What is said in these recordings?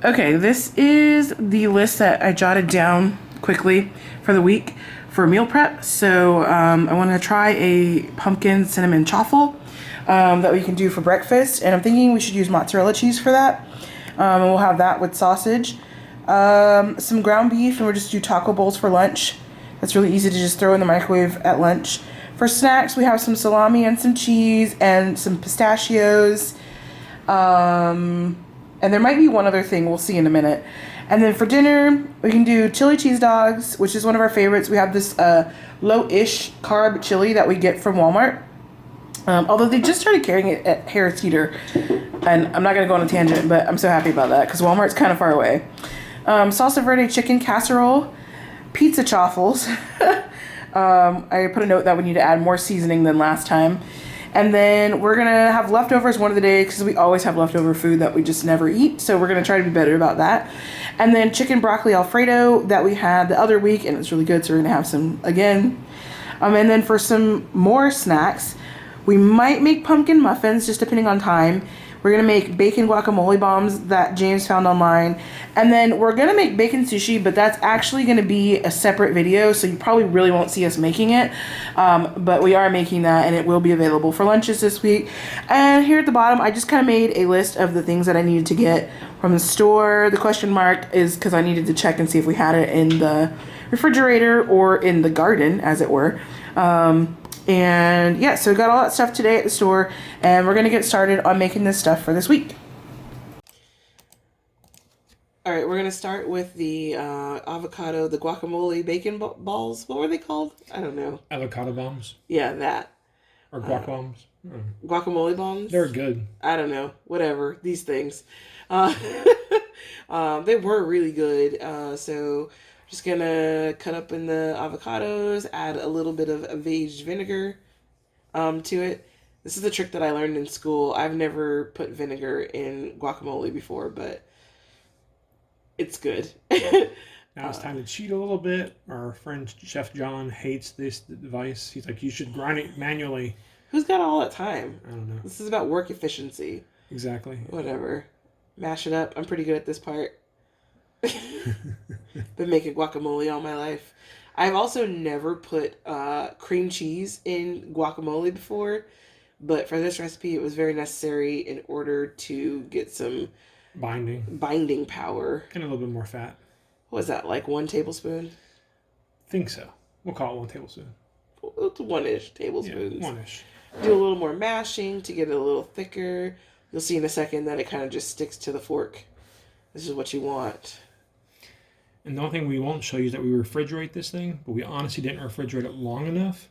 Okay, this is the list that I jotted down quickly for the week for meal prep. So I want to try a pumpkin cinnamon chaffle that we can do for breakfast. And I'm thinking we should use mozzarella cheese for that. And we'll have that with sausage. Some ground beef, and we'll just do taco bowls for lunch. That's really easy to just throw in the microwave at lunch. For snacks, we have some salami and some cheese and some pistachios. And there might be one other thing, we'll see in a minute. And then for dinner, we can do chili cheese dogs, which is one of our favorites. We have this low-ish carb chili that we get from Walmart. Although they just started carrying it at Harris Teeter. And I'm not going to go on a tangent, but I'm so happy about that because Walmart's kind of far away. Salsa verde chicken casserole, pizza chaffles. I put a note that we need to add more seasoning than last time. And then we're going to have leftovers one of the days because we always have leftover food that we just never eat. So we're going to try to be better about that. And then chicken broccoli Alfredo that we had the other week, and it's really good. So we're going to have some again. And then for some more snacks, we might make pumpkin muffins just depending on time. We're going to make bacon guacamole bombs that James found online. And then we're going to make bacon sushi, but that's actually going to be a separate video, so you probably really won't see us making it. But we are making that, and it will be available for lunches this week. And here at the bottom, I just kind of made a list of the things that I needed to get from the store. The question mark is because I needed to check and see if we had it in the refrigerator or in the garden, as it were. And yeah, so we got all that stuff today at the store, and we're going to get started on making this stuff for this week. All right, we're going to start with the avocado, the guacamole bacon balls. What were they called? I don't know. Avocado bombs? Yeah, that. Or guac bombs? Guacamole bombs? They're good. I don't know. Whatever. These things. They were really good. So just going to cut up in the avocados, add a little bit of aged vinegar to it. This is a trick that I learned in school. I've never put vinegar in guacamole before, but it's good. Now it's time to cheat a little bit. Our friend Chef John hates this device. He's like, you should grind it manually. Who's got all that time? I don't know. This is about work efficiency. Exactly. Whatever. Mash it up. I'm pretty good at this part. Been making guacamole all my life. I've also never put cream cheese in guacamole before, but for this recipe it was very necessary in order to get some binding power. And a little bit more fat. What was that, like 1 tablespoon? Think so. We'll call it 1 tablespoon. It's 1-ish tablespoons. Yeah, 1-ish. Do a little more mashing to get it a little thicker. You'll see in a second that it kind of just sticks to the fork. This is what you want. And the only thing we won't show you is that we refrigerate this thing, but we honestly didn't refrigerate it long enough.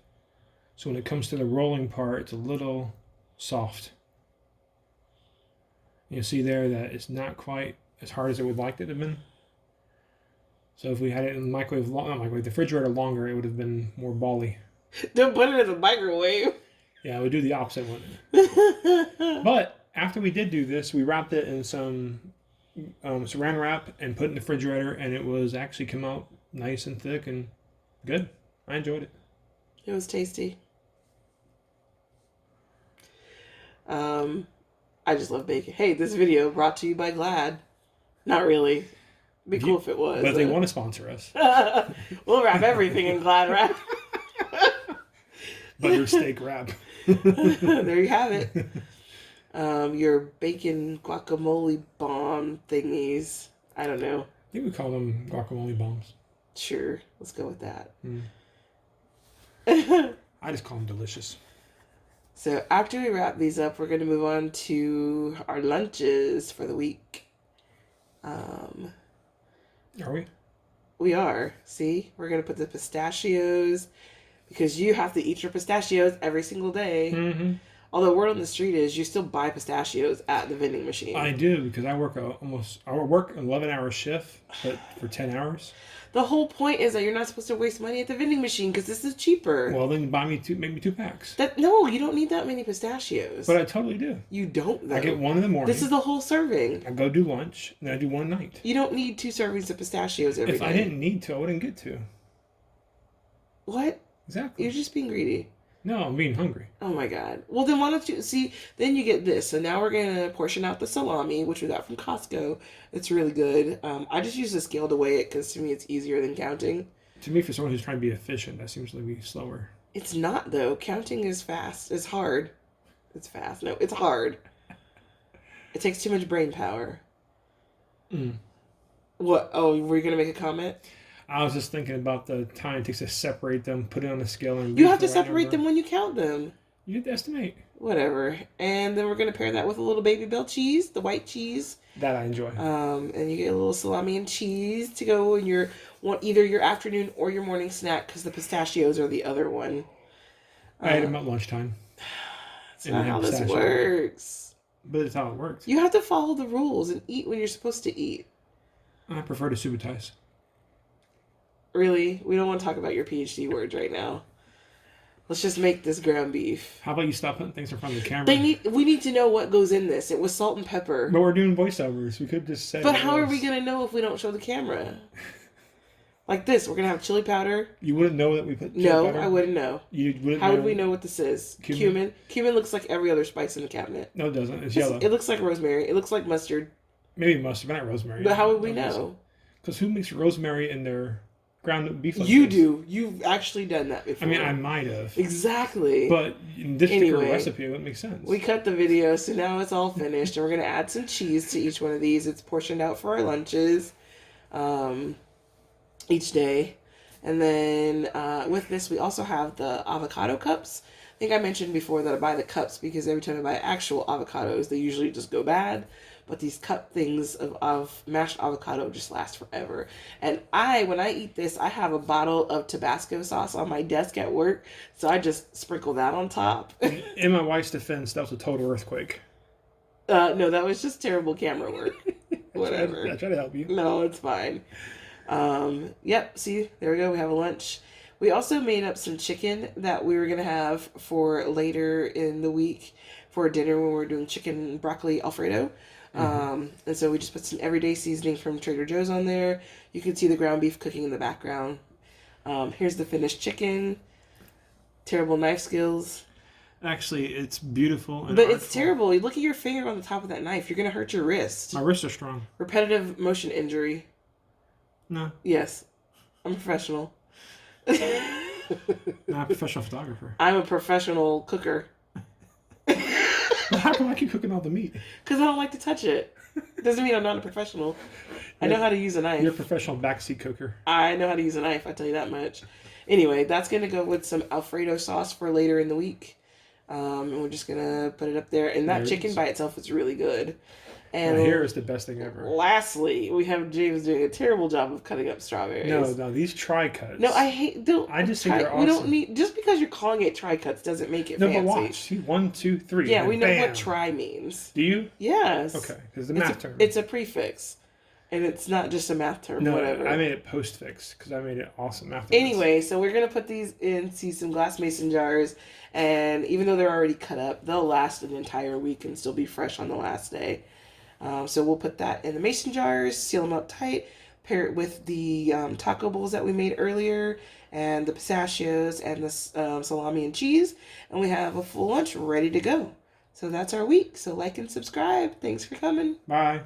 So when it comes to the rolling part, it's a little soft. You'll see there that it's not quite as hard as it would like it to have been. So if we had it in the microwave, the refrigerator longer, it would have been more bally. Don't put it in the microwave. Yeah, we do the opposite one. But after we did do this, we wrapped it in some saran wrap and put it in the refrigerator, and it was actually come out nice and thick and good. I enjoyed it. It was tasty. I just love bacon. Hey, this video brought to you by Glad. Not really. It'd be cool if it was. But they want to sponsor us. We'll wrap everything in Glad wrap. Butter steak wrap. There you have it. Your bacon guacamole bomb thingies. I don't know. I think we call them guacamole bombs. Sure. Let's go with that. I just call them delicious. So after we wrap these up, we're going to move on to our lunches for the week. Are we? We are. See? We're going to put the pistachios because you have to eat your pistachios every single day. Mm-hmm. Although word on the street is you still buy pistachios at the vending machine. I do because I work an 11-hour shift, but for 10 hours. The whole point is that you're not supposed to waste money at the vending machine because this is cheaper. Well, then make me 2 packs. No, you don't need that many pistachios. But I totally do. You don't, though. I get 1 in the morning. This is the whole serving. I go do lunch, and then I do 1 night. You don't need 2 servings of pistachios every day. If I didn't need to, I wouldn't get to. What? Exactly. You're just being greedy. No, I'm being hungry. Oh my god. Well, then why don't you see? Then you get this. So now we're gonna portion out the salami, which we got from Costco. It's really good. I just use the scale to weigh it because to me it's easier than counting. To me, for someone who's trying to be efficient, that seems to be slower. It's not though. Counting is fast. It's hard. It's fast. No, it's hard. It takes too much brain power. Mm. What? Oh, were you gonna make a comment? I was just thinking about the time it takes to separate them, put it on the scale, and You have to separate them when you count them. You have to estimate. Whatever. And then we're gonna pair that with a little baby bell cheese, the white cheese. That I enjoy. And you get a little salami and cheese to go in your either your afternoon or your morning snack because the pistachios are the other one. I ate them at lunchtime. That's not how this works. But it's how it works. You have to follow the rules and eat when you're supposed to eat. I prefer to subitize. Really? We don't want to talk about your PhD words right now. Let's just make this ground beef. How about you stop putting things in front of the camera? We need to know what goes in this. It was salt and pepper. But we're doing voiceovers. We could just say. But how are we going to know if we don't show the camera? Like this, we're going to have chili powder. You wouldn't know that we put chili powder? No, I wouldn't know. You wouldn't How would we know what this is? Cumin. Cumin looks like every other spice in the cabinet. No, it doesn't. It's yellow. It looks like rosemary. It looks like mustard. Maybe mustard, but not rosemary. But how would we know? Because who makes rosemary in their ground beef? Like you this? do. You've actually done that before. I mean, I might have. Exactly. But in this particular recipe, it wouldn't make sense. We cut the video, so now it's all finished, and we're going to add some cheese to each one of these. It's portioned out for our lunches each day. And then with this, we also have the avocado cups. I think I mentioned before that I buy the cups because every time I buy actual avocados, they usually just go bad. But these cup things of mashed avocado just last forever. And when I eat this, I have a bottle of Tabasco sauce on my desk at work. So I just sprinkle that on top. In my wife's defense, that was a total earthquake. No, that was just terrible camera work. Whatever. I try to help you. No, it's fine. Yep, see, there we go. We have a lunch. We also made up some chicken that we were going to have for later in the week for dinner when we're doing chicken broccoli Alfredo. And so we just put some everyday seasoning from Trader Joe's on there. You can see the ground beef cooking in the background. Here's the finished chicken. Terrible knife skills. Actually, it's beautiful. And but artful. It's terrible. You look at your finger on the top of that knife. You're going to hurt your wrist. My wrists are strong. Repetitive motion injury. No. Yes. I'm a professional. Not a professional photographer. I'm a professional cooker. How come I keep cooking all the meat? Because I don't like to touch it. Doesn't mean I'm not a professional. I know how to use a knife. You're a professional backseat cooker. I know how to use a knife, I tell you that much. Anyway, that's going to go with some Alfredo sauce for later in the week. And we're just going to put it up there. And that chicken by itself is really good. And here is the best thing ever. Lastly, we have James doing a terrible job of cutting up strawberries. No, these tri-cuts. No, I hate. I just think they're awesome. We don't need just because you're calling it tri-cuts doesn't make it fancy. No, but watch. See, 1, 2, 3. Yeah, we know what tri means. Do you? Yes. Okay, because the math term. It's a prefix, and it's not just a math term. No, whatever. I made it postfix because I made it awesome after. Anyway, so we're gonna put these in some glass mason jars, and even though they're already cut up, they'll last an entire week and still be fresh on the last day. So we'll put that in the mason jars, seal them up tight, pair it with the taco bowls that we made earlier, and the pistachios and the salami and cheese, and we have a full lunch ready to go. So that's our week. So like and subscribe. Thanks for coming. Bye.